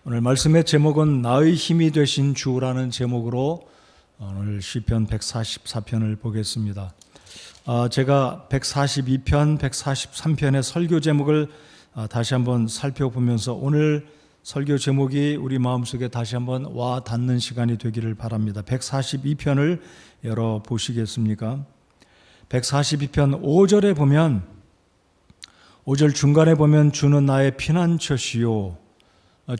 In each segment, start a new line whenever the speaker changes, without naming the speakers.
오늘 말씀의 제목은 나의 힘이 되신 주라는 제목으로 오늘 시편 144편을 보겠습니다. 제가 142편, 143편의 설교 제목을 다시 한번 살펴보면서 오늘 설교 제목이 우리 마음속에 다시 한번 와 닿는 시간이 되기를 바랍니다. 142편을 열어보시겠습니까? 142편 5절에 보면 5절 중간에 보면 주는 나의 피난처시요,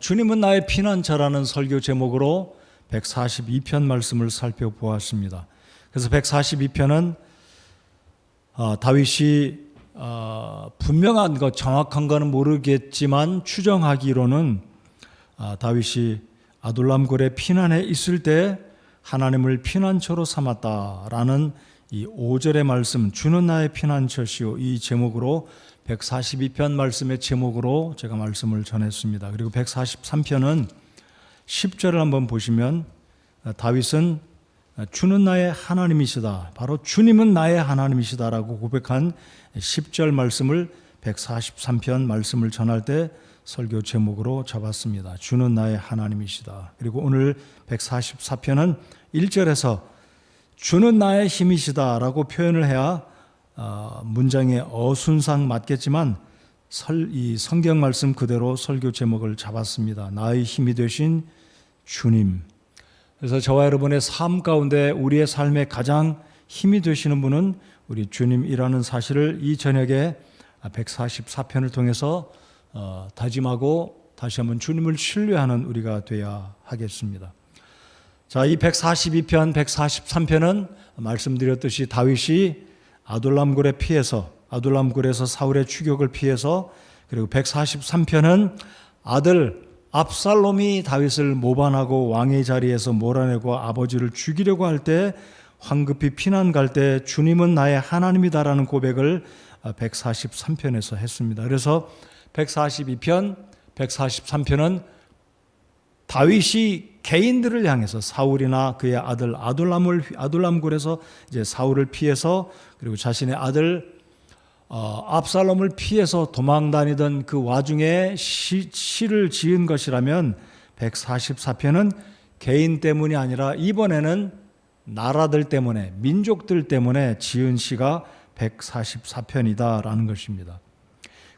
주님은 나의 피난처라는 설교 제목으로 142편 말씀을 살펴보았습니다. 그래서 142편은 다윗이 분명한 것, 정확한 것은 모르겠지만 추정하기로는 다윗이 아둘람굴에 피난해 있을 때 하나님을 피난처로 삼았다라는 이 5절의 말씀, 주는 나의 피난처시오, 이 제목으로 142편 말씀의 제목으로 제가 말씀을 전했습니다. 그리고 143편은 10절을 한번 보시면 다윗은 주는 나의 하나님이시다, 바로 주님은 나의 하나님이시다라고 고백한 10절 말씀을 143편 말씀을 전할 때 설교 제목으로 잡았습니다. 주는 나의 하나님이시다. 그리고 오늘 144편은 1절에서 주는 나의 힘이시다라고 표현을 해야 문장의 어순상 맞겠지만 이 성경 말씀 그대로 설교 제목을 잡았습니다. 나의 힘이 되신 주님. 그래서 저와 여러분의 삶 가운데 우리의 삶에 가장 힘이 되시는 분은 우리 주님이라는 사실을 이 저녁에 144편을 통해서 다짐하고 다시 한번 주님을 신뢰하는 우리가 되어야 하겠습니다. 자, 이 142편, 143편은 말씀드렸듯이 다윗이 아둘람굴에서 사울의 추격을 피해서, 그리고 143편은 아들 압살롬이 다윗을 모반하고 왕의 자리에서 몰아내고 아버지를 죽이려고 할 때 황급히 피난 갈 때 주님은 나의 하나님이다라는 고백을 143편에서 했습니다. 그래서 142편, 143편은 다윗이 개인들을 향해서 사울이나 그의 아들 아둘람굴에서 이제 사울을 피해서, 그리고 자신의 아들 압살롬을 피해서 도망 다니던 그 와중에 시를 지은 것이라면 144편은 개인 때문이 아니라 이번에는 나라들 때문에, 민족들 때문에 지은 시가 144편이다라는 것입니다.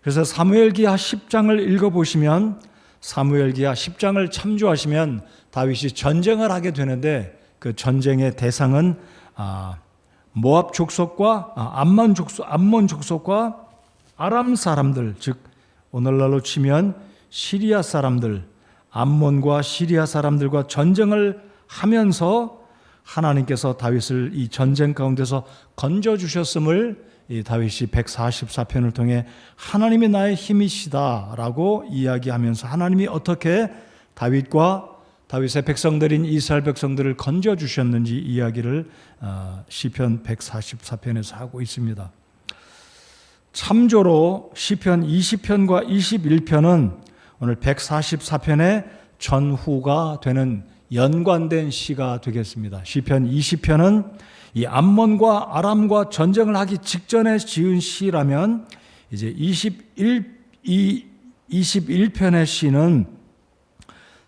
그래서 사무엘기하 10장을 읽어보시면, 사무엘기하 10장을 참조하시면 다윗이 전쟁을 하게 되는데 그 전쟁의 대상은 모압 족속과 암몬 족속과 아람 사람들, 즉 오늘날로 치면 시리아 사람들, 암몬과 시리아 사람들과 전쟁을 하면서 하나님께서 다윗을 이 전쟁 가운데서 건져주셨음을 이 다윗이 144편을 통해 하나님이 나의 힘이시다라고 이야기하면서 하나님이 어떻게 다윗과 다윗의 백성들인 이스라엘 백성들을 건져주셨는지 이야기를 시편 144편에서 하고 있습니다. 참조로 시편 20편과 21편은 오늘 144편의 전후가 되는 연관된 시가 되겠습니다. 시편 20편은 이 암몬과 아람과 전쟁을 하기 직전에 지은 시라면, 이제 21편의 시는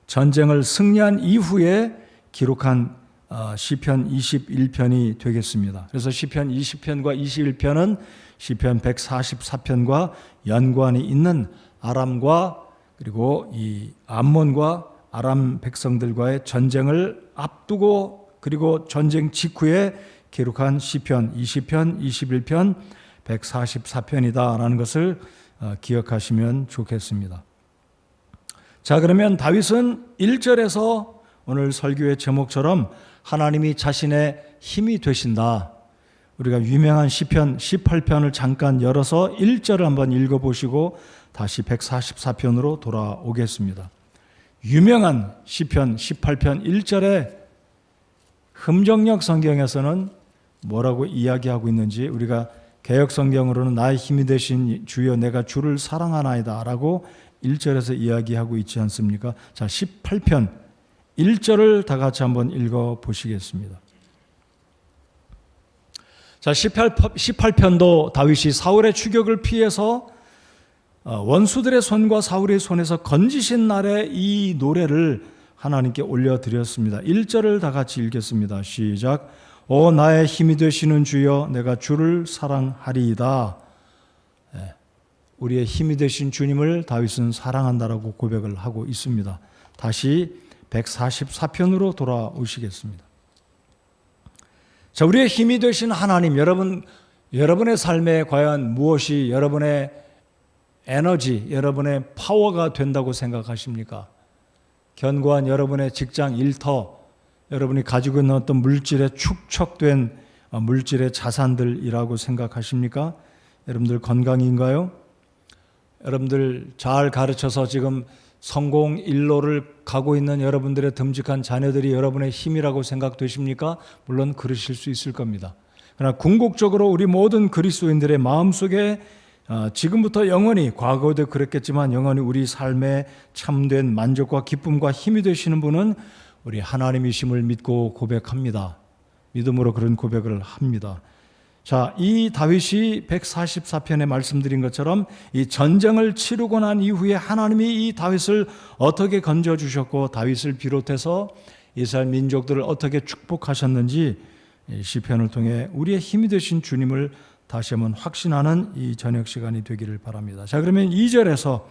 전쟁을 승리한 이후에 기록한 시편 21편이 되겠습니다. 그래서 시편 20편과 21편은 시편 144편과 연관이 있는 아람과, 그리고 이 암몬과 아람 백성들과의 전쟁을 앞두고, 그리고 전쟁 직후에 기록한 시편 20편, 21편, 144편이다라는 것을 기억하시면 좋겠습니다. 자, 그러면 다윗은 1절에서 오늘 설교의 제목처럼 하나님이 자신의 힘이 되신다. 우리가 유명한 시편 18편을 잠깐 열어서 1절을 한번 읽어보시고 다시 144편으로 돌아오겠습니다. 유명한 시편 18편 1절에 흠정역 성경에서는 뭐라고 이야기하고 있는지, 우리가 개역 성경으로는 나의 힘이 되신 주여 내가 주를 사랑하나이다 라고 1절에서 이야기하고 있지 않습니까? 자, 18편 1절을 다 같이 한번 읽어보시겠습니다. 자, 18편도 다윗이 사울의 추격을 피해서 원수들의 손과 사울의 손에서 건지신 날에 이 노래를 하나님께 올려드렸습니다. 1절을 다 같이 읽겠습니다. 시작. 오 나의 힘이 되시는 주여 내가 주를 사랑하리이다. 우리의 힘이 되신 주님을 다윗은 사랑한다라고 고백을 하고 있습니다. 다시 144편으로 돌아오시겠습니다. 자, 우리의 힘이 되신 하나님, 여러분의 삶에 과연 무엇이 여러분의 에너지, 여러분의 파워가 된다고 생각하십니까? 견고한 여러분의 직장 일터, 여러분이 가지고 있는 어떤 물질에 축적된 물질의 자산들이라고 생각하십니까? 여러분들 건강인가요? 여러분들 잘 가르쳐서 지금 성공 일로를 가고 있는 여러분들의 듬직한 자녀들이 여러분의 힘이라고 생각되십니까? 물론 그러실 수 있을 겁니다. 그러나 궁극적으로 우리 모든 그리스도인들의 마음속에 지금부터 영원히, 과거에도 그랬겠지만 영원히 우리 삶에 참된 만족과 기쁨과 힘이 되시는 분은 우리 하나님이심을 믿고 고백합니다. 믿음으로 그런 고백을 합니다. 자, 이 다윗이 144편에 말씀드린 것처럼 이 전쟁을 치르고 난 이후에 하나님이 이 다윗을 어떻게 건져주셨고 다윗을 비롯해서 이스라엘 민족들을 어떻게 축복하셨는지 시편을 통해 우리의 힘이 되신 주님을 다시 한번 확신하는 이 저녁 시간이 되기를 바랍니다. 자, 그러면 2절에서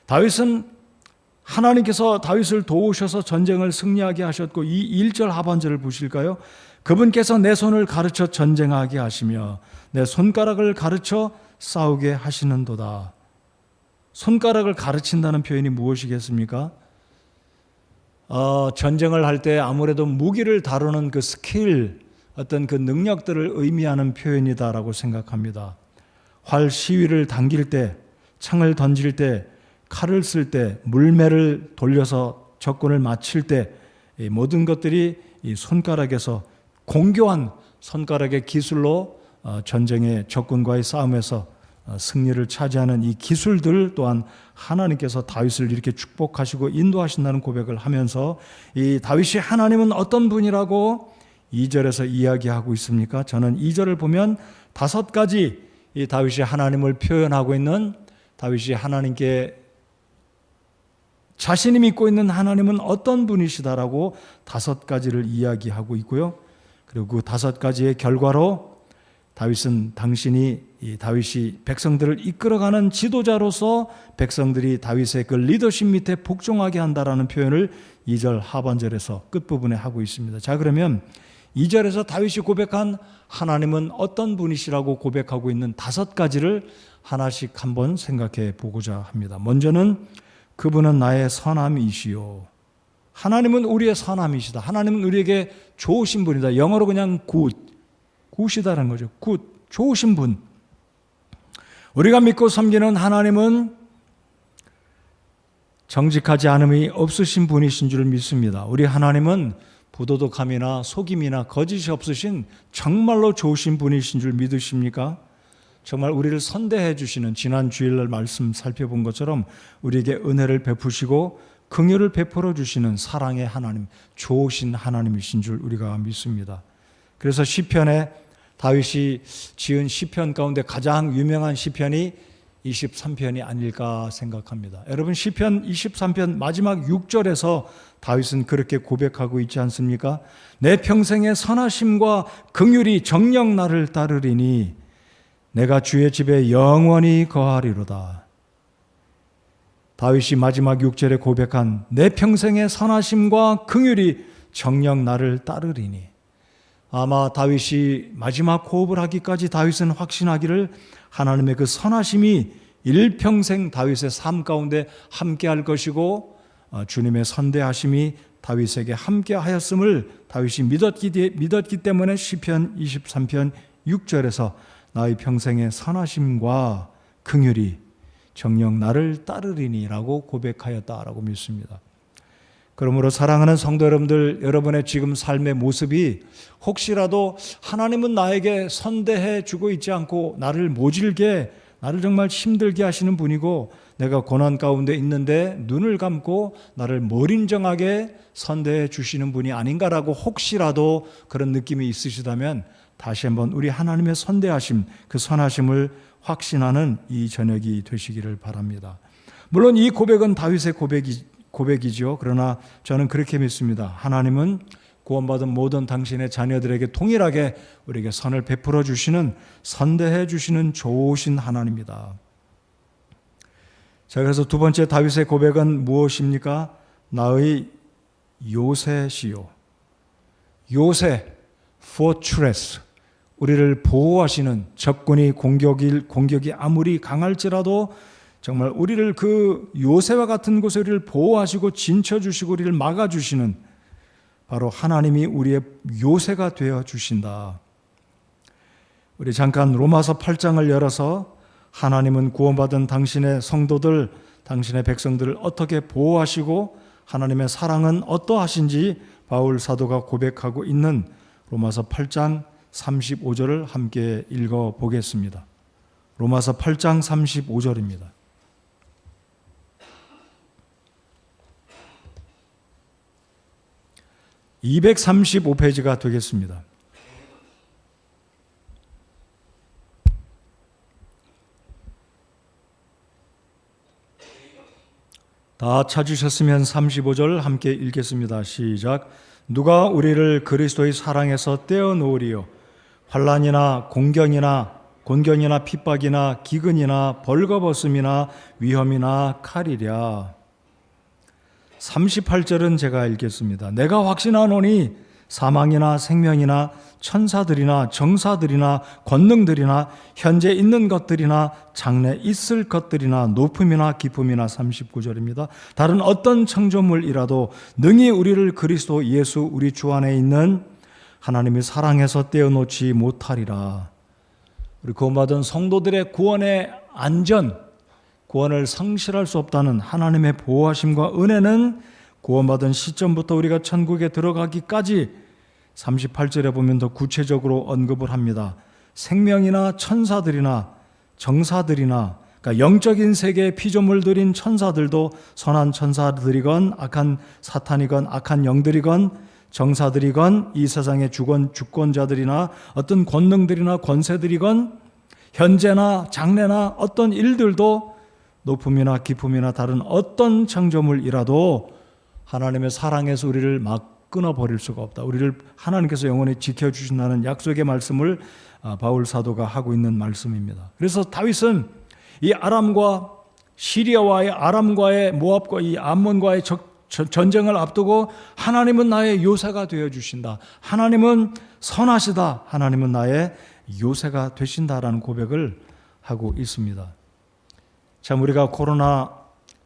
다윗은 하나님께서 다윗을 도우셔서 전쟁을 승리하게 하셨고 이 1절 하반절을 보실까요? 그분께서 내 손을 가르쳐 전쟁하게 하시며 내 손가락을 가르쳐 싸우게 하시는도다. 손가락을 가르친다는 표현이 무엇이겠습니까? 전쟁을 할 때 아무래도 무기를 다루는 그 스킬, 어떤 그 능력들을 의미하는 표현이다라고 생각합니다. 활 시위를 당길 때, 창을 던질 때, 칼을 쓸 때, 물매를 돌려서 적군을 맞힐 때, 이 모든 것들이 이 손가락에서 공교한 손가락의 기술로 전쟁의 적군과의 싸움에서 승리를 차지하는 이 기술들 또한 하나님께서 다윗을 이렇게 축복하시고 인도하신다는 고백을 하면서 이 다윗이 하나님은 어떤 분이라고 2절에서 이야기하고 있습니까? 저는 2절을 보면 5가지 이 다윗이 하나님을 표현하고 있는, 다윗이 하나님께 자신이 믿고 있는 하나님은 어떤 분이시다라고 5가지를 이야기하고 있고요. 그리고 그 5가지의 결과로 다윗은 다윗이 백성들을 이끌어가는 지도자로서 백성들이 다윗의 그 리더십 밑에 복종하게 한다라는 표현을 2절 하반절에서 끝부분에 하고 있습니다. 자, 그러면 2절에서 다윗이 고백한 하나님은 어떤 분이시라고 고백하고 있는 5가지를 하나씩 한번 생각해 보고자 합니다. 먼저는 그분은 나의 선함이시요. 하나님은 우리의 선함이시다. 하나님은 우리에게 좋으신 분이다. 영어로 그냥 굿이다라는 거죠. 굿, 좋으신 분. 우리가 믿고 섬기는 하나님은 정직하지 않음이 없으신 분이신 줄 믿습니다. 우리 하나님은 부도덕함이나 속임이나 거짓이 없으신 정말로 좋으신 분이신 줄 믿으십니까? 정말 우리를 선대해 주시는, 지난 주일날 말씀 살펴본 것처럼 우리에게 은혜를 베푸시고 긍휼을 베풀어 주시는 사랑의 하나님, 좋으신 하나님이신 줄 우리가 믿습니다. 그래서 시편에 다윗이 지은 시편 가운데 가장 유명한 시편이 23편이 아닐까 생각합니다. 여러분, 시편 23편 마지막 6절에서 다윗은 그렇게 고백하고 있지 않습니까? 내 평생의 선하심과 긍휼이 정녕 나를 따르리니 내가 주의 집에 영원히 거하리로다. 다윗이 마지막 6절에 고백한 내 평생의 선하심과 긍휼이 정녕 나를 따르리니, 아마 다윗이 마지막 호흡을 하기까지 다윗은 확신하기를 하나님의 그 선하심이 일평생 다윗의 삶 가운데 함께할 것이고 주님의 선대하심이 다윗에게 함께하였음을 다윗이 믿었기 때문에 시편 23편 6절에서 나의 평생의 선하심과 긍휼이 정녕 나를 따르리니라고 고백하였다라고 믿습니다. 그러므로 사랑하는 성도 여러분들, 여러분의 지금 삶의 모습이 혹시라도 하나님은 나에게 선대해 주고 있지 않고 나를 모질게, 나를 정말 힘들게 하시는 분이고 내가 고난 가운데 있는데 눈을 감고 나를 몰인정하게 선대해 주시는 분이 아닌가라고 혹시라도 그런 느낌이 있으시다면 다시 한번 우리 하나님의 선대하심, 그 선하심을 확신하는 이 저녁이 되시기를 바랍니다. 물론 이 고백은 다윗의 고백이죠. 그러나 저는 그렇게 믿습니다. 하나님은 구원받은 모든 당신의 자녀들에게 동일하게 우리에게 선을 베풀어 주시는, 선대해 주시는 좋으신 하나님입니다. 자, 그래서 두 번째 다윗의 고백은 무엇입니까? 나의 요새시요. 요새, fortress. 우리를 보호하시는, 적군이 공격이 아무리 강할지라도 정말 우리를 그 요새와 같은 곳에 우리를 보호하시고 진쳐주시고 우리를 막아주시는 바로 하나님이 우리의 요새가 되어 주신다. 우리 잠깐 로마서 8장을 열어서 하나님은 구원받은 당신의 성도들, 당신의 백성들을 어떻게 보호하시고 하나님의 사랑은 어떠하신지 바울 사도가 고백하고 있는 로마서 8장 35절을 함께 읽어보겠습니다. 로마서 8장 35절입니다. (235페이지가) 되겠습니다. 다 찾으셨으면 35절 함께 읽겠습니다. 시작. 누가 우리를 그리스도의 사랑에서 떼어놓으리요? 환난이나 곤경이나 핍박이나 기근이나 벌거벗음이나 위험이나 칼이랴. 38절은 제가 읽겠습니다. 내가 확신하노니 사망이나 생명이나 천사들이나 정사들이나 권능들이나 현재 있는 것들이나 장래 있을 것들이나 높음이나 깊음이나 39절입니다. 다른 어떤 창조물이라도 능히 우리를 그리스도 예수 우리 주 안에 있는 하나님의 사랑에서 떼어놓지 못하리라. 우리 구원받은 성도들의 구원의 안전, 구원을 상실할 수 없다는 하나님의 보호하심과 은혜는 구원받은 시점부터 우리가 천국에 들어가기까지 38절에 보면 더 구체적으로 언급을 합니다. 생명이나 천사들이나 정사들이나, 그러니까 영적인 세계의 피조물들인 천사들도 선한 천사들이건 악한 사탄이건 악한 영들이건 정사들이건 이 세상의 주권자들이나 어떤 권능들이나 권세들이건 현재나 장래나 어떤 일들도 높음이나 깊음이나 다른 어떤 창조물이라도 하나님의 사랑에서 우리를 막 끊어버릴 수가 없다. 우리를 하나님께서 영원히 지켜주신다는 약속의 말씀을 바울 사도가 하고 있는 말씀입니다. 그래서 다윗은 이 아람과 시리아와의, 아람과의, 모압과 이 암몬과의 전쟁을 앞두고 하나님은 나의 요새가 되어주신다. 하나님은 선하시다. 하나님은 나의 요새가 되신다라는 고백을 하고 있습니다. 참 우리가 코로나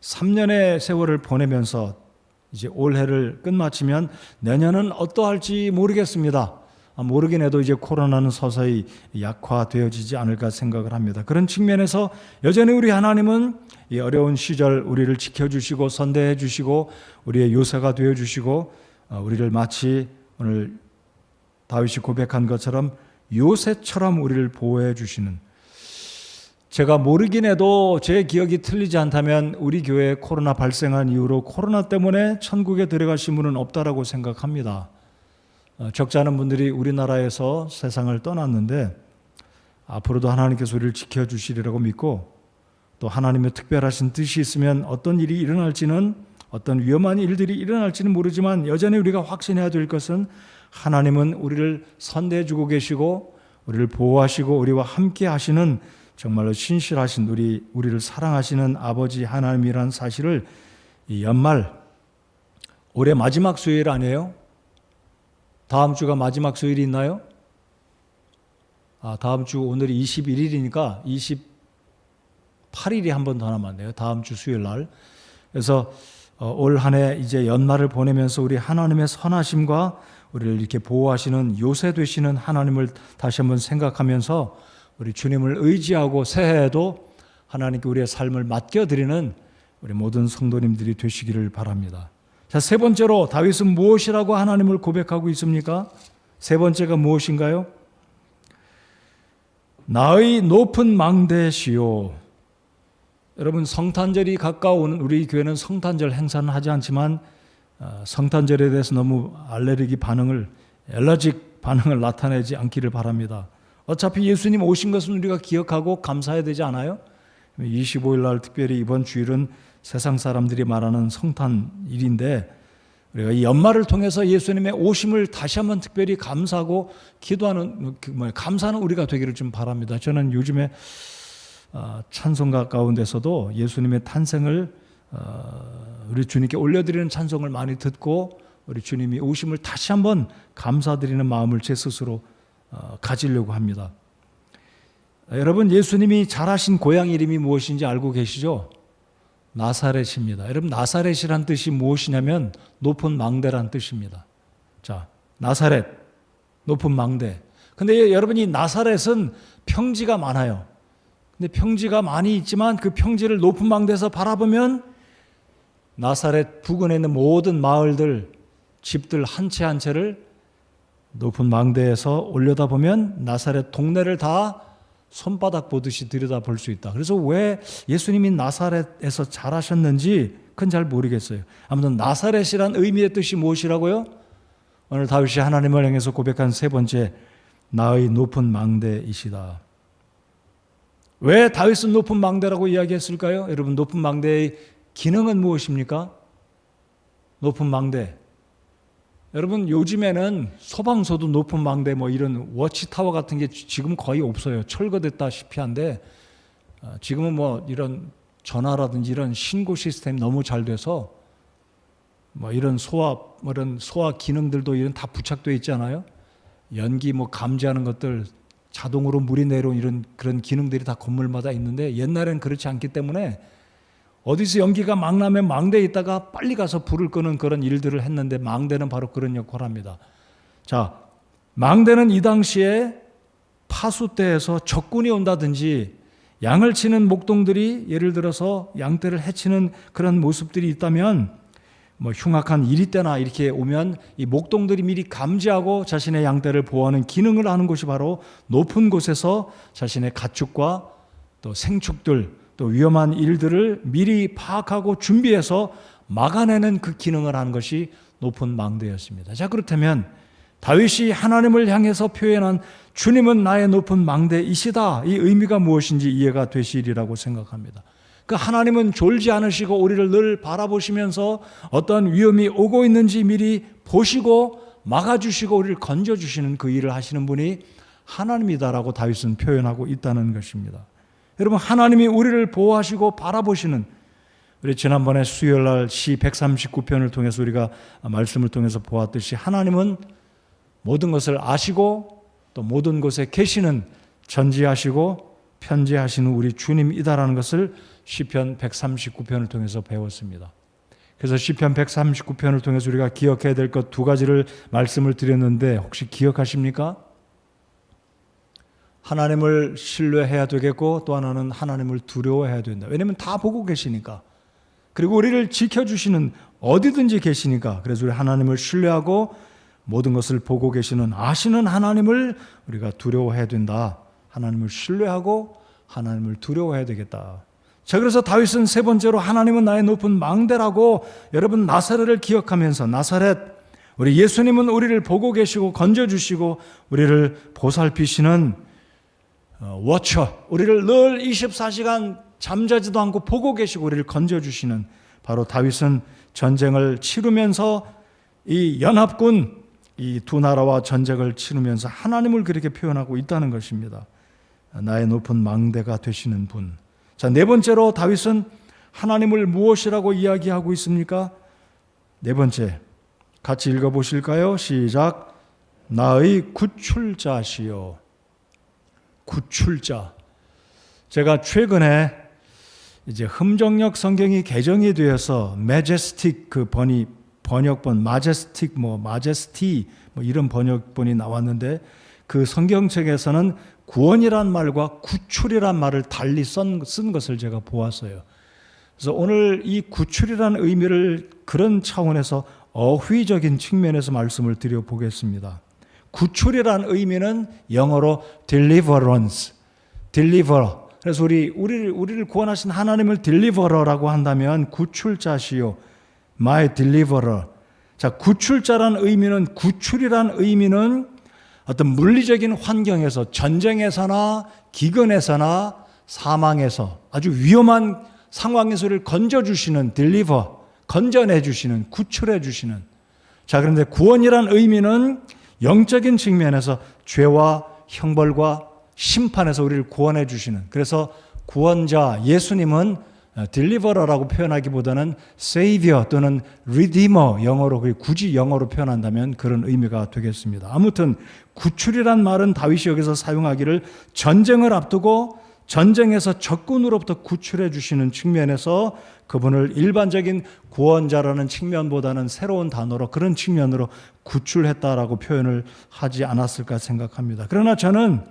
3년의 세월을 보내면서 이제 올해를 끝마치면 내년은 어떠할지 모르겠습니다. 모르긴 해도 이제 코로나는 서서히 약화되어지지 않을까 생각을 합니다. 그런 측면에서 여전히 우리 하나님은 이 어려운 시절 우리를 지켜주시고 선대해 주시고 우리의 요새가 되어주시고 우리를 마치 오늘 다윗이 고백한 것처럼 요새처럼 우리를 보호해 주시는, 제가 모르긴 해도 제 기억이 틀리지 않다면 우리 교회에 코로나 발생한 이후로 코로나 때문에 천국에 들어가신 분은 없다라고 생각합니다. 적지 않은 분들이 우리나라에서 세상을 떠났는데 앞으로도 하나님께서 우리를 지켜주시리라고 믿고, 또 하나님의 특별하신 뜻이 있으면 어떤 일이 일어날지는, 어떤 위험한 일들이 일어날지는 모르지만 여전히 우리가 확신해야 될 것은 하나님은 우리를 선대해 주고 계시고 우리를 보호하시고 우리와 함께 하시는 정말로 신실하신 우리를 사랑하시는 아버지 하나님이라는 사실을 이 연말, 올해 마지막 수요일 아니에요? 다음 주가 마지막 수요일이 있나요? 다음 주 오늘이 21일이니까 28일이 한 번 더 남았네요. 다음 주 수요일 날. 그래서 올 한 해 이제 연말을 보내면서 우리 하나님의 선하심과 우리를 이렇게 보호하시는 요새 되시는 하나님을 다시 한번 생각하면서 우리 주님을 의지하고 새해에도 하나님께 우리의 삶을 맡겨드리는 우리 모든 성도님들이 되시기를 바랍니다. 자, 세 번째로 다윗은 무엇이라고 하나님을 고백하고 있습니까? 세 번째가 무엇인가요? 나의 높은 망대시요. 여러분, 성탄절이 가까운 우리 교회는 성탄절 행사는 하지 않지만 성탄절에 대해서 너무 알레르기 반응을 나타내지 않기를 바랍니다. 어차피 예수님 오신 것은 우리가 기억하고 감사해야 되지 않아요? 25일 날 특별히 이번 주일은 세상 사람들이 말하는 성탄일인데 우리가 이 연말을 통해서 예수님의 오심을 다시 한번 특별히 감사하고 기도하는 감사하는 우리가 되기를 좀 바랍니다. 저는 요즘에 찬송가 가운데서도 예수님의 탄생을 우리 주님께 올려드리는 찬송을 많이 듣고 우리 주님이 오심을 다시 한번 감사드리는 마음을 제 스스로 가지려고 합니다. 여러분, 예수님이 자라신 고향 이름이 무엇인지 알고 계시죠? 나사렛입니다. 여러분, 나사렛이란 뜻이 무엇이냐면 높은 망대란 뜻입니다. 자, 나사렛, 높은 망대. 근데 여러분, 이 나사렛은 평지가 많아요. 근데 평지가 많이 있지만 그 평지를 높은 망대에서 바라보면 나사렛 부근에 있는 모든 마을들, 집들 한 채 한 채를 높은 망대에서 올려다보면 나사렛 동네를 다 손바닥 보듯이 들여다볼 수 있다. 그래서 왜 예수님이 나사렛에서 자라셨는지 그건 잘 모르겠어요. 아무튼 나사렛이란 의미의 뜻이 무엇이라고요? 오늘 다윗이 하나님을 향해서 고백한 세 번째, 나의 높은 망대이시다. 왜 다윗은 높은 망대라고 이야기했을까요? 여러분, 높은 망대의 기능은 무엇입니까? 높은 망대. 여러분, 요즘에는 소방서도 높은 망대 이런 워치타워 같은 게 지금 거의 없어요. 철거됐다시피 한데 지금은 이런 전화라든지 이런 신고 시스템이 너무 잘 돼서 이런 소화 기능들도 이런 다 부착되어 있잖아요. 연기 감지하는 것들, 자동으로 물이 내려온 이런 그런 기능들이 다 건물마다 있는데 옛날엔 그렇지 않기 때문에 어디서 연기가 막 나면 망대에 있다가 빨리 가서 불을 끄는 그런 일들을 했는데 망대는 바로 그런 역할을 합니다. 자, 망대는 이 당시에 파수대에서 적군이 온다든지 양을 치는 목동들이 예를 들어서 양떼를 해치는 그런 모습들이 있다면 흉악한 이리 때나 이렇게 오면 이 목동들이 미리 감지하고 자신의 양떼를 보호하는 기능을 하는 곳이 바로 높은 곳에서 자신의 가축과 또 생축들 또 위험한 일들을 미리 파악하고 준비해서 막아내는 그 기능을 하는 것이 높은 망대였습니다. 자, 그렇다면 다윗이 하나님을 향해서 표현한 주님은 나의 높은 망대이시다, 이 의미가 무엇인지 이해가 되시리라고 생각합니다. 그 하나님은 졸지 않으시고 우리를 늘 바라보시면서 어떤 위험이 오고 있는지 미리 보시고 막아주시고 우리를 건져주시는 그 일을 하시는 분이 하나님이다라고 다윗은 표현하고 있다는 것입니다. 여러분, 하나님이 우리를 보호하시고 바라보시는, 우리 지난번에 수요일날 시 139편을 통해서 우리가 말씀을 통해서 보았듯이 하나님은 모든 것을 아시고 또 모든 곳에 계시는 전지하시고 편지하시는 우리 주님이다라는 것을 시편 139편을 통해서 배웠습니다. 그래서 시편 139편을 통해서 우리가 기억해야 될 것 두 가지를 말씀을 드렸는데 혹시 기억하십니까? 하나님을 신뢰해야 되겠고 또 하나는 하나님을 두려워해야 된다. 왜냐하면 다 보고 계시니까. 그리고 우리를 지켜주시는, 어디든지 계시니까. 그래서 우리 하나님을 신뢰하고 모든 것을 보고 계시는 아시는 하나님을 우리가 두려워해야 된다. 하나님을 신뢰하고 하나님을 두려워해야 되겠다. 자, 그래서 다윗은 세 번째로 하나님은 나의 높은 망대라고, 여러분 나사렛을 기억하면서, 나사렛, 우리 예수님은 우리를 보고 계시고 건져주시고 우리를 보살피시는 워처, 우리를 늘 24시간 잠자지도 않고 보고 계시고 우리를 건져주시는, 바로 다윗은 전쟁을 치르면서 이 연합군, 이 두 나라와 전쟁을 치르면서 하나님을 그렇게 표현하고 있다는 것입니다. 나의 높은 망대가 되시는 분. 자, 네 번째로 다윗은 하나님을 무엇이라고 이야기하고 있습니까? 네 번째, 같이 읽어보실까요? 시작. 나의 구출자시요. 구출자. 제가 최근에 이제 흠정역 성경이 개정이 되어서 Majestic 그 번역본 Majestic Majesty 이런 번역본이 나왔는데 그 성경책에서는 구원이란 말과 구출이란 말을 달리 쓴 것을 제가 보았어요. 그래서 오늘 이 구출이란 의미를 그런 차원에서 어휘적인 측면에서 말씀을 드려보겠습니다. 구출이란 의미는 영어로 deliverance, deliver. 그래서 우리를 구원하신 하나님을 deliverer라고 한다면 구출자시요, my deliverer. 자, 구출자란 의미는, 구출이란 의미는 어떤 물리적인 환경에서 전쟁에서나 기근에서나 사망에서 아주 위험한 상황에서 우리를 건져주시는 딜리버, 건져내 주시는, 구출해 주시는. 자, 그런데 구원이란 의미는 영적인 측면에서 죄와 형벌과 심판에서 우리를 구원해 주시는, 그래서 구원자 예수님은 딜리버러라고 표현하기보다는 세이비어 또는 리디머, 영어로 굳이 영어로 표현한다면 그런 의미가 되겠습니다. 아무튼 구출이란 말은 다윗이 여기서 사용하기를 전쟁을 앞두고 전쟁에서 적군으로부터 구출해 주시는 측면에서 그분을 일반적인 구원자라는 측면보다는 새로운 단어로, 그런 측면으로 구출했다라고 표현을 하지 않았을까 생각합니다. 그러나 저는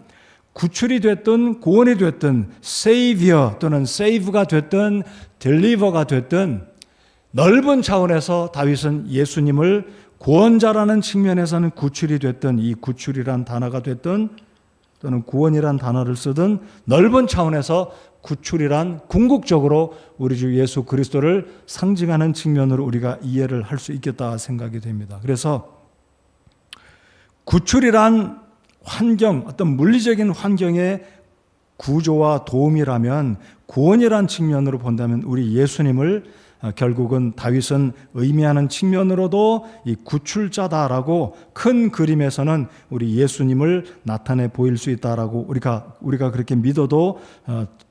구출이 됐든 구원이 됐든 세이비어 또는 세이브가 됐든 딜리버가 됐든 넓은 차원에서 다윗은 예수님을 구원자라는 측면에서는 구출이 됐든, 이 구출이란 단어가 됐든 또는 구원이란 단어를 쓰든 넓은 차원에서 구출이란 궁극적으로 우리 주 예수 그리스도를 상징하는 측면으로 우리가 이해를 할 수 있겠다 생각이 됩니다. 그래서 구출이란 환경, 어떤 물리적인 환경의 구조와 도움이라면, 구원이란 측면으로 본다면 우리 예수님을 결국은 다윗은 의미하는 측면으로도 이 구출자다라고 큰 그림에서는 우리 예수님을 나타내 보일 수 있다라고 우리가 그렇게 믿어도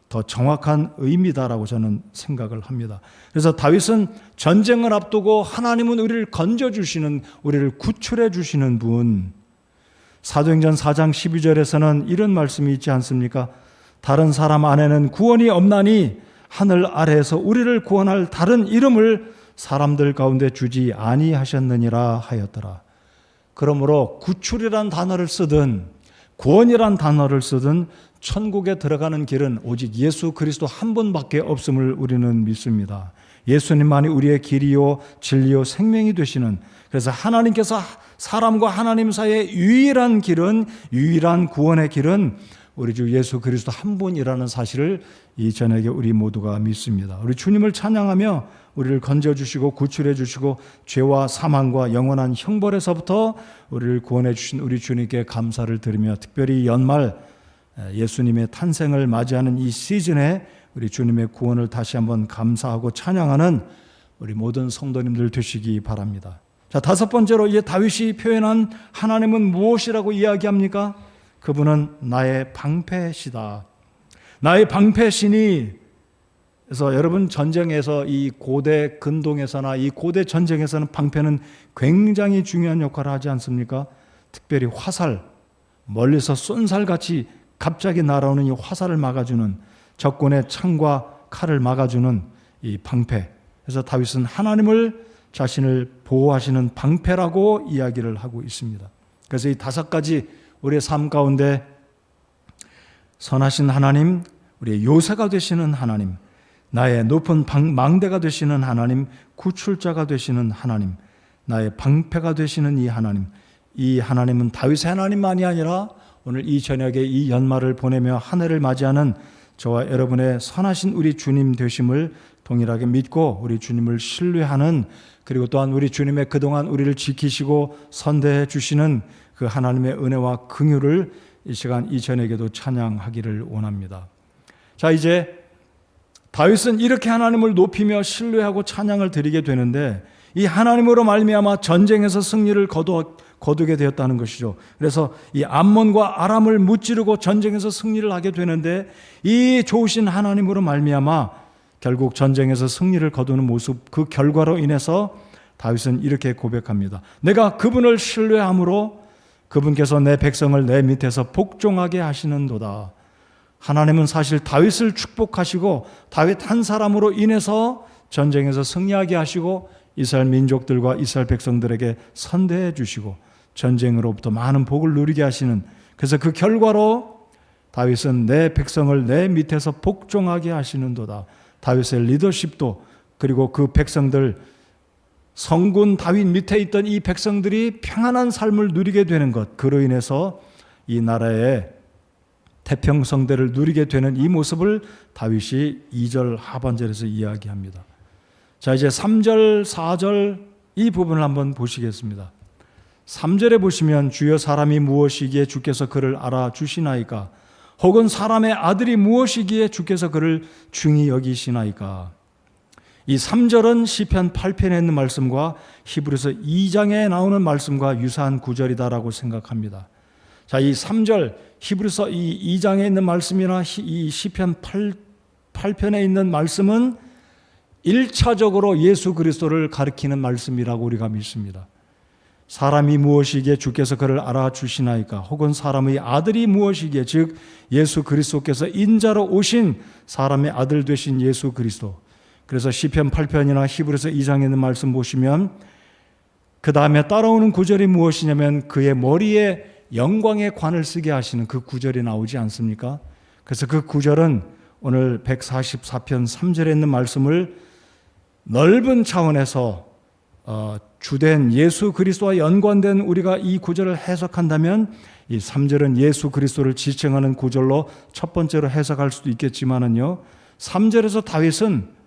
더 정확한 의미다라고 저는 생각을 합니다. 그래서 다윗은 전쟁을 앞두고 하나님은 우리를 건져주시는, 우리를 구출해 주시는 분. 사도행전 4장 12절에서는 이런 말씀이 있지 않습니까? 다른 사람 안에는 구원이 없나니 하늘 아래에서 우리를 구원할 다른 이름을 사람들 가운데 주지 아니하셨느니라 하였더라. 그러므로 구출이란 단어를 쓰든 구원이란 단어를 쓰든 천국에 들어가는 길은 오직 예수 그리스도 한 분밖에 없음을 우리는 믿습니다. 예수님만이 우리의 길이요 진리요 생명이 되시는, 그래서 하나님께서 사람과 하나님 사이의 유일한 길은, 유일한 구원의 길은 우리 주 예수 그리스도 한 분이라는 사실을 이 저녁에 우리 모두가 믿습니다. 우리 주님을 찬양하며 우리를 건져주시고 구출해 주시고 죄와 사망과 영원한 형벌에서부터 우리를 구원해 주신 우리 주님께 감사를 드리며, 특별히 연말 예수님의 탄생을 맞이하는 이 시즌에 우리 주님의 구원을 다시 한번 감사하고 찬양하는 우리 모든 성도님들 되시기 바랍니다. 자, 다섯 번째로 이제 다윗이 표현한 하나님은 무엇이라고 이야기합니까? 그분은 나의 방패시다. 나의 방패시니. 그래서 여러분, 전쟁에서 이 고대 근동에서나 이 고대 전쟁에서는 방패는 굉장히 중요한 역할을 하지 않습니까? 특별히 화살, 멀리서 쏜살같이 갑자기 날아오는 이 화살을 막아주는, 적군의 창과 칼을 막아주는 이 방패. 그래서 다윗은 하나님을 자신을 보호하시는 방패라고 이야기를 하고 있습니다. 그래서 이 다섯 가지 우리의 삶 가운데 선하신 하나님, 우리의 요새가 되시는 하나님, 나의 높은 망대가 되시는 하나님, 구출자가 되시는 하나님, 나의 방패가 되시는 이 하나님, 이 하나님은 다윗의 하나님만이 아니라 오늘 이 저녁에 이 연말을 보내며 한 해를 맞이하는 저와 여러분의 선하신 우리 주님 되심을 동일하게 믿고 우리 주님을 신뢰하는, 그리고 또한 우리 주님의 그동안 우리를 지키시고 선대해 주시는 그 하나님의 은혜와 긍휼을 이 시간 이 저녁에도 찬양하기를 원합니다. 자, 이제 다윗은 이렇게 하나님을 높이며 신뢰하고 찬양을 드리게 되는데, 이 하나님으로 말미암아 전쟁에서 승리를 거두게 되었다는 것이죠. 그래서 이 암몬과 아람을 무찌르고 전쟁에서 승리를 하게 되는데, 이 좋으신 하나님으로 말미암아 결국 전쟁에서 승리를 거두는 모습, 그 결과로 인해서 다윗은 이렇게 고백합니다. 내가 그분을 신뢰함으로 그분께서 내 백성을 내 밑에서 복종하게 하시는도다. 하나님은 사실 다윗을 축복하시고 다윗 한 사람으로 인해서 전쟁에서 승리하게 하시고 이스라엘 민족들과 이스라엘 백성들에게 선대해 주시고 전쟁으로부터 많은 복을 누리게 하시는, 그래서 그 결과로 다윗은 내 백성을 내 밑에서 복종하게 하시는도다. 다윗의 리더십도, 그리고 그 백성들, 성군 다윗 밑에 있던 이 백성들이 평안한 삶을 누리게 되는 것, 그로 인해서 이 나라의 태평성대를 누리게 되는 이 모습을 다윗이 2절 하반절에서 이야기합니다. 자, 이제 3절, 4절 이 부분을 한번 보시겠습니다. 3절에 보시면 주여 사람이 무엇이기에 주께서 그를 알아주시나이까? 혹은 사람의 아들이 무엇이기에 주께서 그를 중히 여기시나이까? 이 3절은 시편 8편에 있는 말씀과 히브리서 2장에 나오는 말씀과 유사한 구절이다라고 생각합니다. 자, 이 3절 히브리서 이 2장에 있는 말씀이나 이 시편 8편에 있는 말씀은 1차적으로 예수 그리스도를 가리키는 말씀이라고 우리가 믿습니다. 사람이 무엇이기에 주께서 그를 알아주시나이까? 혹은 사람의 아들이 무엇이기에, 즉 예수 그리스도께서 인자로 오신 사람의 아들 되신 예수 그리스도. 그래서 시편 8편이나 히브리서 2장에 있는 말씀 보시면 그 다음에 따라오는 구절이 무엇이냐면 그의 머리에 영광의 관을 쓰게 하시는 그 구절이 나오지 않습니까? 그래서 그 구절은 오늘 144편 3절에 있는 말씀을 넓은 차원에서 주된 예수 그리스도와 연관된 우리가 이 구절을 해석한다면 이 3절은 예수 그리스도를 지칭하는 구절로 첫 번째로 해석할 수도 있겠지만은요, 3절에서 다윗은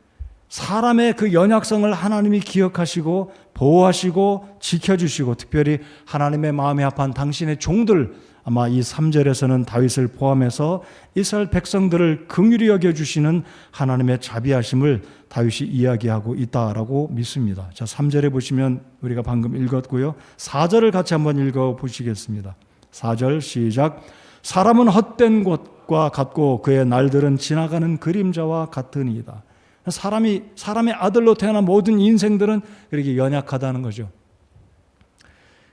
사람의 그 연약성을 하나님이 기억하시고 보호하시고 지켜주시고 특별히 하나님의 마음에 합한 당신의 종들, 아마 이 3절에서는 다윗을 포함해서 이스라엘 백성들을 긍휼히 여겨주시는 하나님의 자비하심을 다윗이 이야기하고 있다라고 믿습니다. 자, 3절에 보시면 우리가 방금 읽었고요. 4절을 같이 한번 읽어보시겠습니다. 4절 시작. 사람은 헛된 것과 같고 그의 날들은 지나가는 그림자와 같으니이다. 사람의 아들로 태어난 모든 인생들은 그렇게 연약하다는 거죠.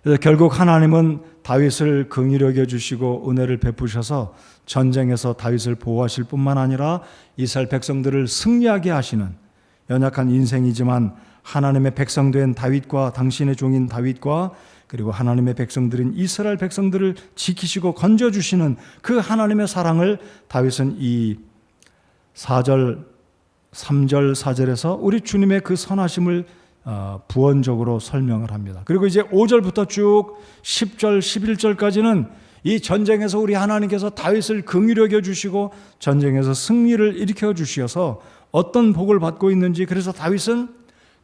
그래서 결국 하나님은 다윗을 긍휼히 여겨주시고 은혜를 베푸셔서 전쟁에서 다윗을 보호하실 뿐만 아니라 이스라엘 백성들을 승리하게 하시는, 연약한 인생이지만 하나님의 백성된 다윗과 당신의 종인 다윗과 그리고 하나님의 백성들인 이스라엘 백성들을 지키시고 건져주시는 그 하나님의 사랑을 다윗은 이 3절 4절에서 우리 주님의 그 선하심을 부언적으로 설명을 합니다. 그리고 이제 5절부터 쭉 10절, 11절까지는 이 전쟁에서 우리 하나님께서 다윗을 긍휼히 여겨주시고 전쟁에서 승리를 일으켜 주셔서 어떤 복을 받고 있는지, 그래서 다윗은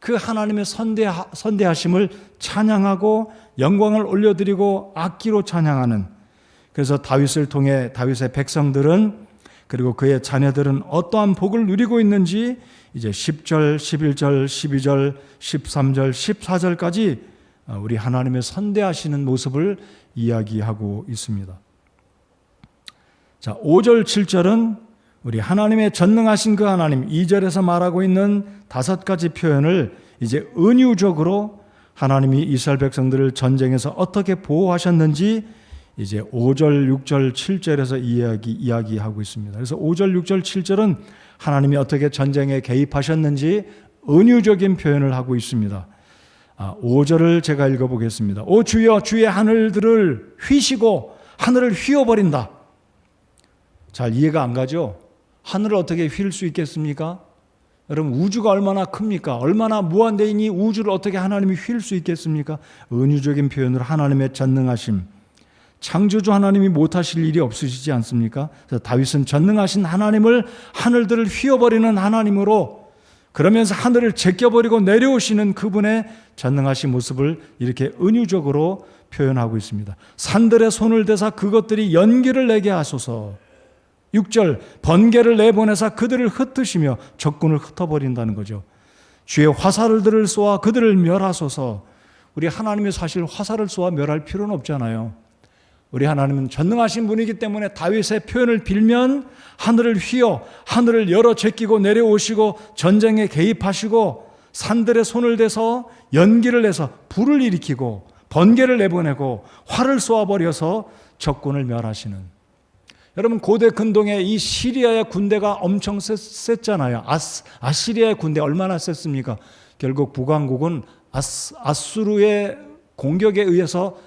그 하나님의 선대하심을 찬양하고 영광을 올려드리고 악기로 찬양하는, 그래서 다윗을 통해 다윗의 백성들은 그리고 그의 자녀들은 어떠한 복을 누리고 있는지 이제 10절, 11절, 12절, 13절, 14절까지 우리 하나님의 선대하시는 모습을 이야기하고 있습니다. 자, 5절, 7절은 우리 하나님의 전능하신 그 하나님, 2절에서 말하고 있는 5가지 표현을 이제 은유적으로 하나님이 이스라엘 백성들을 전쟁에서 어떻게 보호하셨는지 이제 5절, 6절, 7절에서 이야기하고 있습니다. 그래서 5절, 6절, 7절은 하나님이 어떻게 전쟁에 개입하셨는지 은유적인 표현을 하고 있습니다. 5절을 제가 읽어보겠습니다. 오 주여, 주의 하늘들을 휘시고 하늘을 휘어버린다. 잘 이해가 안 가죠? 하늘을 어떻게 휠 수 있겠습니까? 여러분, 우주가 얼마나 큽니까? 얼마나 무한대인 이 우주를 어떻게 하나님이 휠 수 있겠습니까? 은유적인 표현으로 하나님의 전능하심, 창조주 하나님이 못하실 일이 없으시지 않습니까? 그래서 다윗은 전능하신 하나님을 하늘들을 휘어버리는 하나님으로, 그러면서 하늘을 제껴버리고 내려오시는 그분의 전능하신 모습을 이렇게 은유적으로 표현하고 있습니다. 산들의 손을 대사 그것들이 연기를 내게 하소서. 6절, 번개를 내보내사 그들을 흩으시며 적군을 흩어버린다는 거죠. 주의 화살들을 쏘아 그들을 멸하소서. 우리 하나님이 사실 화살을 쏘아 멸할 필요는 없잖아요. 우리 하나님은 전능하신 분이기 때문에 다윗의 표현을 빌면 하늘을 휘어 하늘을 열어 제끼고 내려오시고 전쟁에 개입하시고 산들의 손을 대서 연기를 내서 불을 일으키고 번개를 내보내고 활을 쏘아버려서 적군을 멸하시는, 여러분 고대 근동에 이 시리아의 군대가 엄청 셌잖아요. 아시리아의 군대 얼마나 셌습니까? 결국 북왕국은 아수르의 공격에 의해서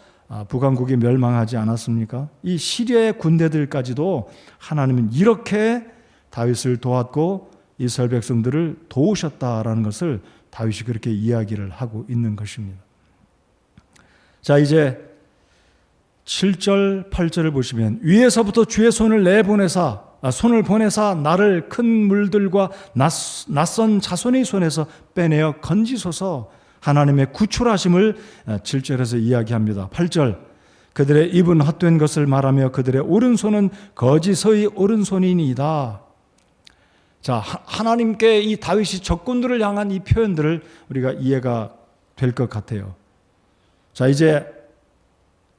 북왕국이 멸망하지 않았습니까? 이 시리아의 군대들까지도 하나님은 이렇게 다윗을 도왔고 이스라엘 백성들을 도우셨다라는 것을 다윗이 그렇게 이야기를 하고 있는 것입니다. 자, 이제 7절, 8절을 보시면 위에서부터 주의 손을 보내사 나를 큰 물들과 낯선 자손의 손에서 빼내어 건지소서. 하나님의 구출하심을 7절에서 이야기합니다. 8절 그들의 입은 헛된 것을 말하며 그들의 오른손은 거짓의 오른손이니이다. 자, 하나님께 이 다윗이 적군들을 향한 이 표현들을 우리가 이해가 될 것 같아요. 자, 이제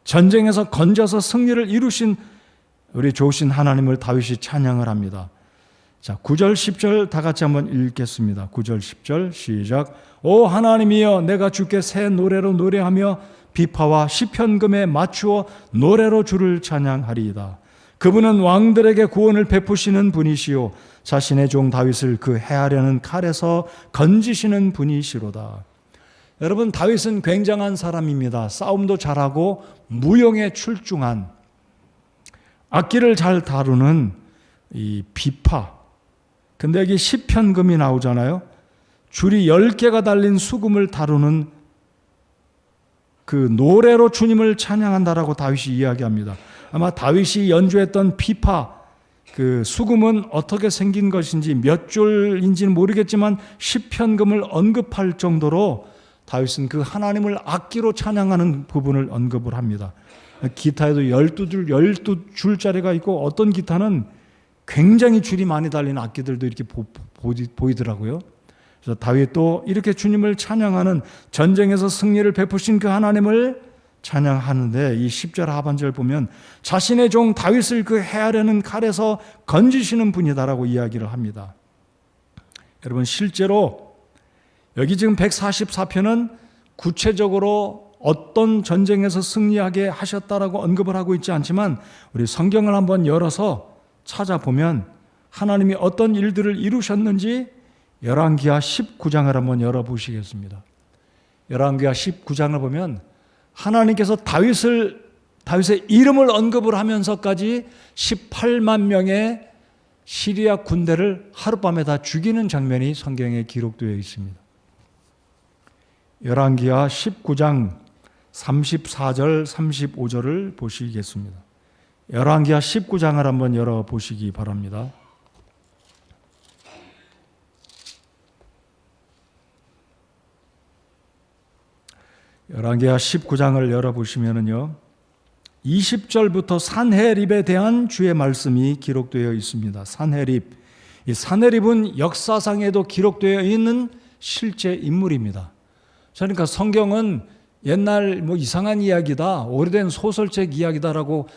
전쟁에서 건져서 승리를 이루신 우리 좋으신 하나님을 다윗이 찬양을 합니다. 자, 9절 10절 다 같이 한번 읽겠습니다. 9절 10절 시작. 오 하나님이여 내가 주께 새 노래로 노래하며 비파와 시편금에 맞추어 노래로 주를 찬양하리이다. 그분은 왕들에게 구원을 베푸시는 분이시요 자신의 종 다윗을 그 해하려는 칼에서 건지시는 분이시로다. 여러분, 다윗은 굉장한 사람입니다. 싸움도 잘하고 무용에 출중한, 악기를 잘 다루는 이 비파. 근데 여기 시편금이 나오잖아요. 줄이 10개가 달린 수금을 다루는 그 노래로 주님을 찬양한다라고 다윗이 이야기합니다. 아마 다윗이 연주했던 피파, 그 수금은 어떻게 생긴 것인지 몇 줄인지는 모르겠지만 시편금을 언급할 정도로 다윗은 그 하나님을 악기로 찬양하는 부분을 언급을 합니다. 기타에도 12줄짜리가 있고 어떤 기타는 굉장히 줄이 많이 달린 악기들도 이렇게 보이더라고요. 그래서 다윗도 이렇게 주님을 찬양하는, 전쟁에서 승리를 베푸신 그 하나님을 찬양하는데, 이 10절 하반절 보면 자신의 종 다윗을 그 해하려는 칼에서 건지시는 분이다라고 이야기를 합니다. 여러분, 실제로 여기 지금 144편은 구체적으로 어떤 전쟁에서 승리하게 하셨다라고 언급을 하고 있지 않지만, 우리 성경을 한번 열어서 찾아보면 하나님이 어떤 일들을 이루셨는지 열왕기하 19장을 한번 열어보시겠습니다. 열왕기하 19장을 보면 하나님께서 다윗의 이름을 언급을 하면서까지 18만 명의 시리아 군대를 하룻밤에 다 죽이는 장면이 성경에 기록되어 있습니다. 열왕기하 19장 34절 35절을 보시겠습니다. 열왕기하 19장을 한번 열어보시기 바랍니다. 열왕기하 19장을 열어보시면은요, 20절부터 산헤립에 대한 주의 말씀이 기록되어 있습니다. 산헤립. 이 산헤립은 역사상에도 기록되어 있는 실제 인물입니다. 그러니까 성경은 옛날 뭐 이상한 이야기다, 오래된 소설책 이야기다라고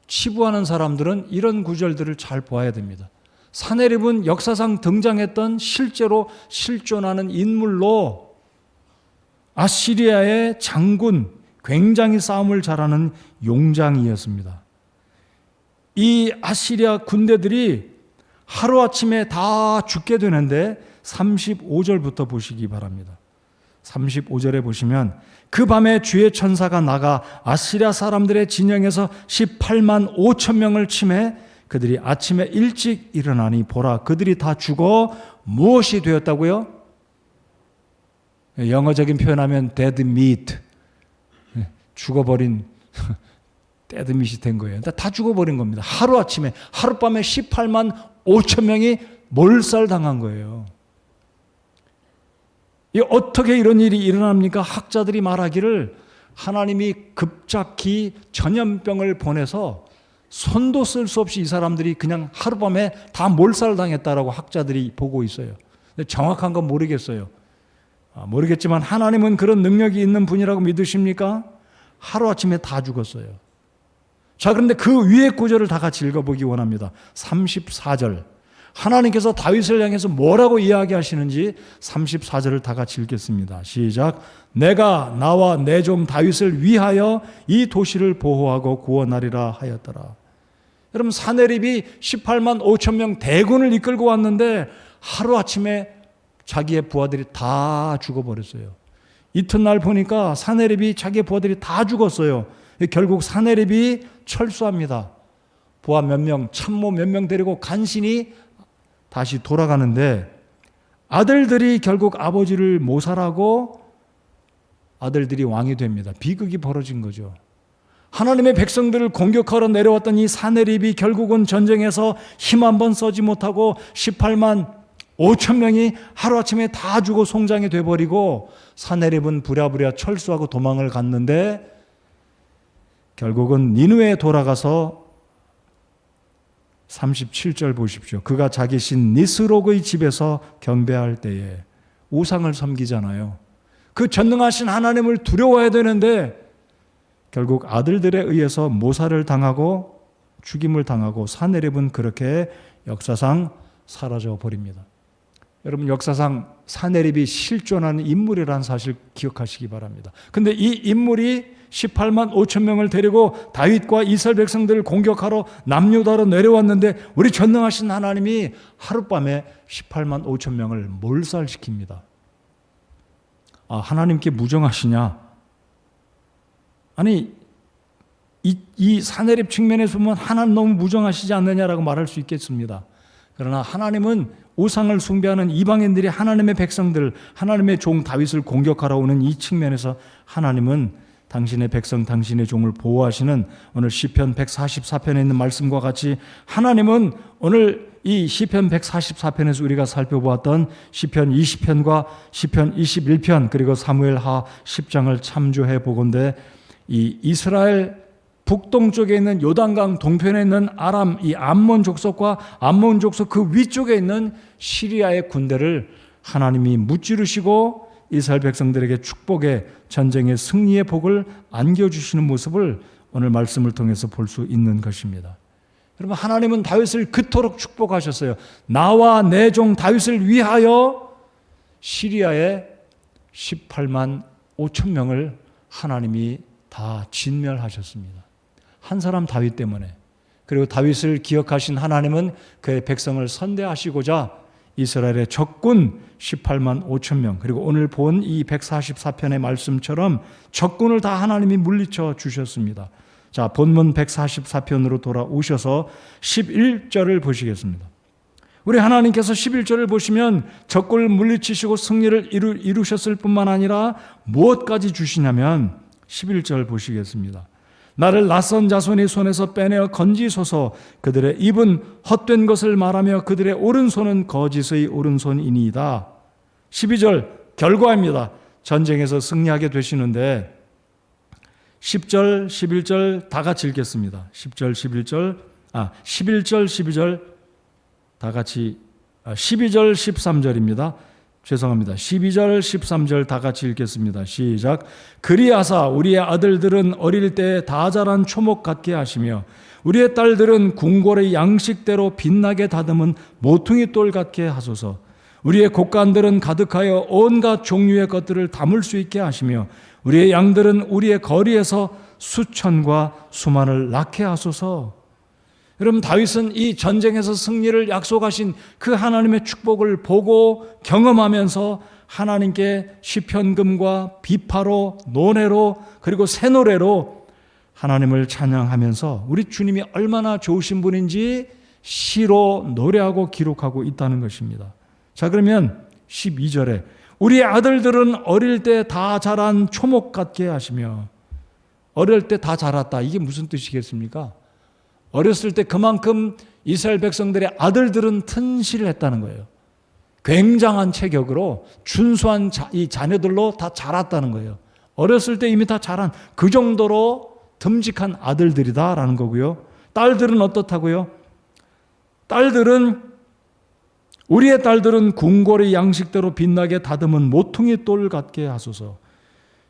치부하는 사람들은 이런 구절들을 잘 보아야 됩니다. 산헤립은 역사상 등장했던 실제로 실존하는 인물로 아시리아의 장군, 굉장히 싸움을 잘하는 용장이었습니다. 이 아시리아 군대들이 하루아침에 다 죽게 되는데 35절부터 보시기 바랍니다. 35절에 보시면 그 밤에 주의 천사가 나가 아시리아 사람들의 진영에서 18만 5천 명을 치매 그들이 아침에 일찍 일어나니 보라 그들이 다 죽어 무엇이 되었다고요? 영어적인 표현하면 dead meat, 죽어버린 dead meat이 된 거예요. 다 죽어버린 겁니다. 하루아침에, 하룻밤에 18만 5천 명이 몰살당한 거예요. 어떻게 이런 일이 일어납니까? 학자들이 말하기를 하나님이 급작히 전염병을 보내서 손도 쓸 수 없이 이 사람들이 그냥 하룻밤에 다 몰살당했다라고 학자들이 보고 있어요. 근데 정확한 건 모르겠어요. 모르겠지만 하나님은 그런 능력이 있는 분이라고 믿으십니까? 하루아침에 다 죽었어요. 자, 그런데 그 위에 구절을 다 같이 읽어보기 원합니다. 34절. 하나님께서 다윗을 향해서 뭐라고 이야기하시는지 34절을 다 같이 읽겠습니다. 시작. 내가 나와 내 종 다윗을 위하여 이 도시를 보호하고 구원하리라 하였더라. 여러분, 산헤립이 18만 5천 명 대군을 이끌고 왔는데 하루아침에 자기의 부하들이 다 죽어버렸어요. 이튿날 보니까 산헤립이 자기의 부하들이 다 죽었어요. 결국 산헤립이 철수합니다. 부하 몇 명, 참모 몇 명 데리고 간신히 다시 돌아가는데 아들들이 결국 아버지를 모살하고 아들들이 왕이 됩니다. 비극이 벌어진 거죠. 하나님의 백성들을 공격하러 내려왔던 이 산헤립이 결국은 전쟁에서 힘 한 번 써지 못하고 18만 5천 명이 하루아침에 다 죽어 송장이 돼버리고 사내립은 부랴부랴 철수하고 도망을 갔는데 결국은 니느웨에 돌아가서 37절 보십시오. 그가 자기 신 니스록의 집에서 경배할 때에 우상을 섬기잖아요. 그 전능하신 하나님을 두려워해야 되는데 결국 아들들에 의해서 모살을 당하고 죽임을 당하고 사내립은 그렇게 역사상 사라져 버립니다. 여러분, 역사상 사내립이 실존하는 인물이라는 사실 기억하시기 바랍니다. 근데 이 인물이 18만 5천 명을 데리고 다윗과 이스라엘 백성들을 공격하러 남유다로 내려왔는데 우리 전능하신 하나님이 하룻밤에 18만 5천 명을 몰살시킵니다. 하나님께 무정하시냐? 아니, 이 사내립 측면에서 보면 하나님 너무 무정하시지 않느냐라고 말할 수 있겠습니다. 그러나 하나님은 우상을 숭배하는 이방인들이 하나님의 백성들, 하나님의 종 다윗을 공격하러 오는 이 측면에서 하나님은 당신의 백성, 당신의 종을 보호하시는 오늘 시편 144편에 있는 말씀과 같이 하나님은 오늘 이 시편 144편에서 우리가 살펴보았던 시편 20편과 시편 21편 그리고 사무엘하 10장을 참조해 보건대 이 이스라엘 북동쪽에 있는 요단강 동편에 있는 아람, 이 암몬 족속과 암몬 족속 그 위쪽에 있는 시리아의 군대를 하나님이 무찌르시고 이스라엘 백성들에게 축복의 전쟁의 승리의 복을 안겨주시는 모습을 오늘 말씀을 통해서 볼 수 있는 것입니다. 여러분, 하나님은 다윗을 그토록 축복하셨어요. 나와 내 종 다윗을 위하여 시리아의 18만 5천 명을 하나님이 다 진멸하셨습니다. 한 사람 다윗 때문에. 그리고 다윗을 기억하신 하나님은 그의 백성을 선대하시고자 이스라엘의 적군 18만 5천 명 그리고 오늘 본 이 144편의 말씀처럼 적군을 다 하나님이 물리쳐 주셨습니다. 자, 본문 144편으로 돌아오셔서 11절을 보시겠습니다. 우리 하나님께서 11절을 보시면 적군을 물리치시고 승리를 이루셨을 뿐만 아니라 무엇까지 주시냐면 11절 보시겠습니다. 나를 낯선 자손의 손에서 빼내어 건지소서. 그들의 입은 헛된 것을 말하며 그들의 오른손은 거짓의 오른손이니이다. 12절 결과입니다. 전쟁에서 승리하게 되시는데 10절, 11절 다 같이 읽겠습니다. 10절, 11절, 11절, 12절 다 같이 12절, 13절입니다. 죄송합니다. 12절, 13절 다 같이 읽겠습니다. 시작. 그리하사 우리의 아들들은 어릴 때 다 자란 초목 같게 하시며 우리의 딸들은 궁궐의 양식대로 빛나게 다듬은 모퉁이 돌 같게 하소서. 우리의 곡간들은 가득하여 온갖 종류의 것들을 담을 수 있게 하시며 우리의 양들은 우리의 거리에서 수천과 수만을 낳게 하소서. 여러분, 다윗은 이 전쟁에서 승리를 약속하신 그 하나님의 축복을 보고 경험하면서 하나님께 시편금과 비파로, 노래로 그리고 새노래로 하나님을 찬양하면서 우리 주님이 얼마나 좋으신 분인지 시로 노래하고 기록하고 있다는 것입니다. 자, 그러면 12절에 우리의 아들들은 어릴 때 다 자란 초목 같게 하시며, 어릴 때 다 자랐다, 이게 무슨 뜻이겠습니까? 어렸을 때 그만큼 이스라엘 백성들의 아들들은 튼실을 했다는 거예요. 굉장한 체격으로 준수한 이 자녀들로 다 자랐다는 거예요. 어렸을 때 이미 다 자란 그 정도로 듬직한 아들들이다라는 거고요. 딸들은 어떻다고요? 우리의 딸들은 궁궐의 양식대로 빛나게 다듬은 모퉁이 돌 같게 하소서.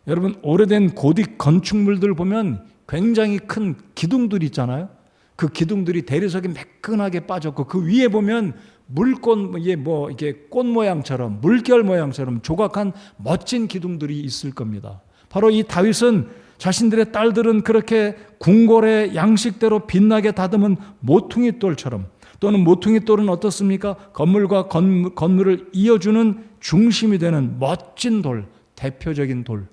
여러분, 오래된 고딕 건축물들 보면 굉장히 큰 기둥들이 있잖아요. 그 기둥들이 대리석이 매끈하게 빠졌고 그 위에 보면 물꽃, 이게 꽃 모양처럼, 물결 모양처럼 조각한 멋진 기둥들이 있을 겁니다. 바로 이 다윗은 자신들의 딸들은 그렇게 궁궐의 양식대로 빛나게 다듬은 모퉁이 돌처럼, 또는 모퉁이 돌은 어떻습니까? 건물과 건물을 이어주는 중심이 되는 멋진 돌, 대표적인 돌.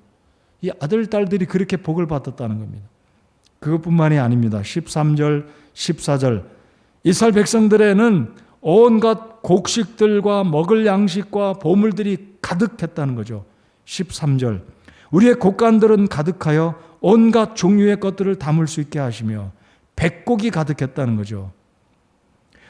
이 아들, 딸들이 그렇게 복을 받았다는 겁니다. 그것뿐만이 아닙니다. 13절, 14절 이스라엘 백성들에는 온갖 곡식들과 먹을 양식과 보물들이 가득했다는 거죠. 13절 우리의 곡간들은 가득하여 온갖 종류의 것들을 담을 수 있게 하시며 백곡이 가득했다는 거죠.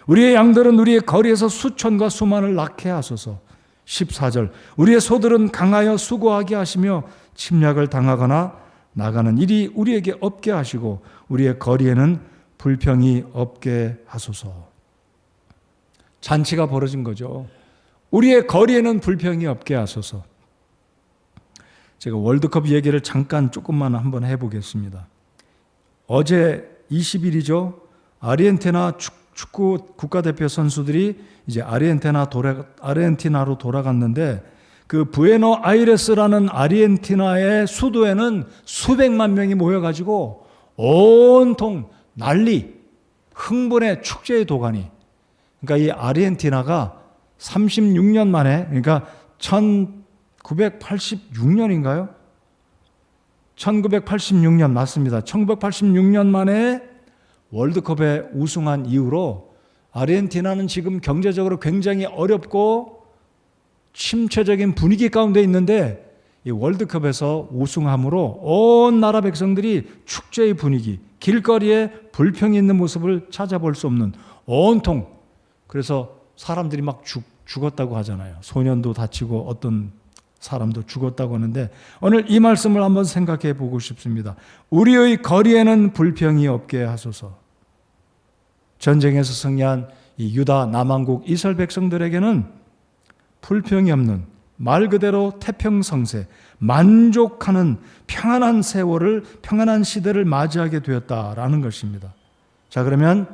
우리의 양들은 우리의 거리에서 수천과 수만을 낳게 하소서. 14절 우리의 소들은 강하여 수고하게 하시며 침략을 당하거나 나가는 일이 우리에게 없게 하시고 우리의 거리에는 불평이 없게 하소서. 잔치가 벌어진 거죠. 우리의 거리에는 불평이 없게 하소서. 제가 월드컵 얘기를 잠깐 조금만 한번 해보겠습니다. 어제 20일이죠. 아르헨티나 축구 국가대표 선수들이 이제 아르헨티나로 돌아갔는데 그 부에노아이레스라는 아르헨티나의 수도에는 수백만 명이 모여가지고 온통 난리, 흥분의 축제의 도가니. 그러니까 이 아르헨티나가 36년 만에, 그러니까 1986년인가요? 1986년 맞습니다. 1986년 만에 월드컵에 우승한 이후로 아르헨티나는 지금 경제적으로 굉장히 어렵고 침체적인 분위기 가운데 있는데 이 월드컵에서 우승함으로 온 나라 백성들이 축제의 분위기, 길거리에 불평이 있는 모습을 찾아볼 수 없는 온통, 그래서 사람들이 막 죽었다고 하잖아요. 소년도 다치고 어떤 사람도 죽었다고 하는데 오늘 이 말씀을 한번 생각해 보고 싶습니다. 우리의 거리에는 불평이 없게 하소서. 전쟁에서 승리한 이 유다 남왕국 이스라엘 백성들에게는 불평이 없는 말 그대로 태평성세, 만족하는 평안한 세월을, 평안한 시대를 맞이하게 되었다라는 것입니다. 자, 그러면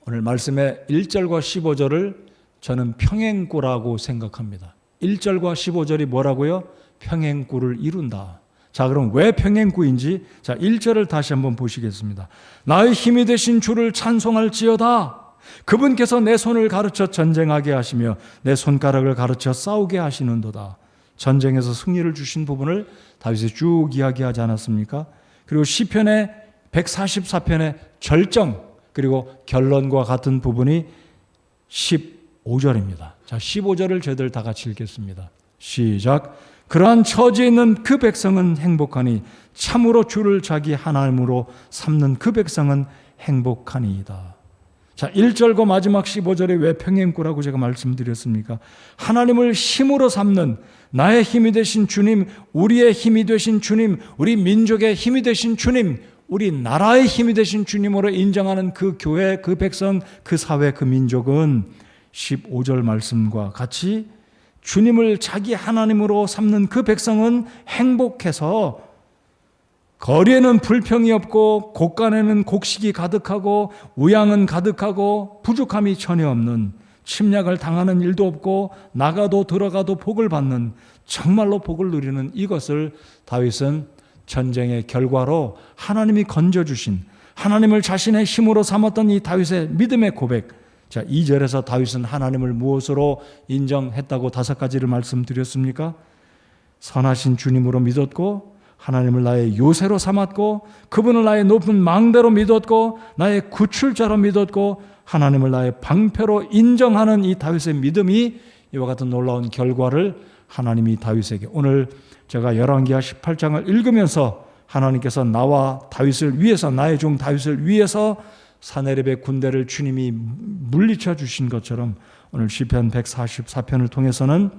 오늘 말씀의 1절과 15절을 저는 평행구라고 생각합니다. 1절과 15절이 뭐라고요? 평행구를 이룬다. 자, 그럼 왜 평행구인지, 자, 1절을 다시 한번 보시겠습니다. 나의 힘이 되신 주를 찬송할지어다. 그분께서 내 손을 가르쳐 전쟁하게 하시며 내 손가락을 가르쳐 싸우게 하시는도다. 전쟁에서 승리를 주신 부분을 다윗이 쭉 이야기하지 않았습니까? 그리고 시편의 144편의 절정, 그리고 결론과 같은 부분이 15절입니다. 자, 15절을 저희들 다 같이 읽겠습니다. 시작. 그러한 처지에 있는 그 백성은 행복하니 참으로 주를 자기 하나님으로 삼는 그 백성은 행복하니이다. 자, 1절과 마지막 15절에 왜 평행구라고 제가 말씀드렸습니까? 하나님을 힘으로 삼는, 나의 힘이 되신 주님, 우리의 힘이 되신 주님, 우리 민족의 힘이 되신 주님, 우리 나라의 힘이 되신 주님으로 인정하는 그 교회, 그 백성, 그 사회, 그 민족은 15절 말씀과 같이 주님을 자기 하나님으로 삼는 그 백성은 행복해서 거리에는 불평이 없고 곳간에는 곡식이 가득하고 우양은 가득하고 부족함이 전혀 없는, 침략을 당하는 일도 없고 나가도 들어가도 복을 받는, 정말로 복을 누리는 이것을 다윗은 전쟁의 결과로 하나님이 건져주신, 하나님을 자신의 힘으로 삼았던 이 다윗의 믿음의 고백. 자, 2절에서 다윗은 하나님을 무엇으로 인정했다고 5가지를 말씀드렸습니까? 선하신 주님으로 믿었고, 하나님을 나의 요새로 삼았고, 그분을 나의 높은 망대로 믿었고, 나의 구출자로 믿었고, 하나님을 나의 방패로 인정하는 이 다윗의 믿음이 이와 같은 놀라운 결과를 하나님이 다윗에게, 오늘 제가 열왕기하 18장을 읽으면서 하나님께서 나와 다윗을 위해서, 나의 종 다윗을 위해서 사네립의 군대를 주님이 물리쳐 주신 것처럼 오늘 시편 144편을 통해서는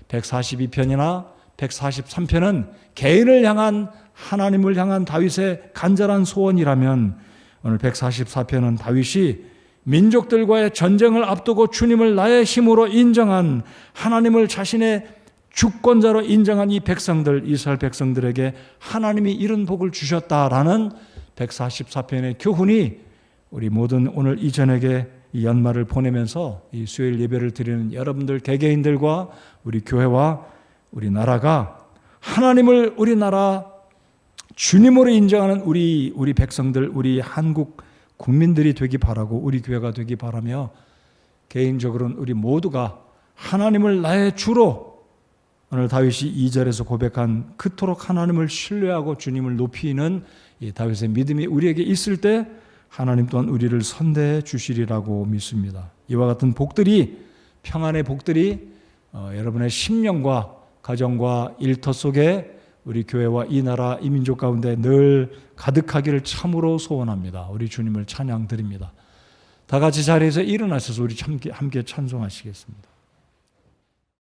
142편이나 143편은 개인을 향한, 하나님을 향한 다윗의 간절한 소원이라면 오늘 144편은 다윗이 민족들과의 전쟁을 앞두고 주님을 나의 힘으로 인정한, 하나님을 자신의 주권자로 인정한 이 백성들, 이스라엘 백성들에게 하나님이 이런 복을 주셨다라는 144편의 교훈이 우리 모든 오늘 이 저녁에 이 연말을 보내면서 이 수요일 예배를 드리는 여러분들 개개인들과 우리 교회와 우리 나라가 하나님을 우리나라 주님으로 인정하는 우리 백성들, 우리 한국 국민들이 되기 바라고, 우리 교회가 되기 바라며, 개인적으로는 우리 모두가 하나님을 나의 주로, 오늘 다윗이 2절에서 고백한 그토록 하나님을 신뢰하고 주님을 높이는 이 다윗의 믿음이 우리에게 있을 때 하나님 또한 우리를 선대해 주시리라고 믿습니다. 이와 같은 복들이, 평안의 복들이 여러분의 심령과 가정과 일터 속에 우리 교회와 이 나라, 이 민족 가운데 늘 가득하기를 참으로 소원합니다. 우리 주님을 찬양드립니다. 다 같이 자리에서 일어나셔서 우리 함께 찬송하시겠습니다.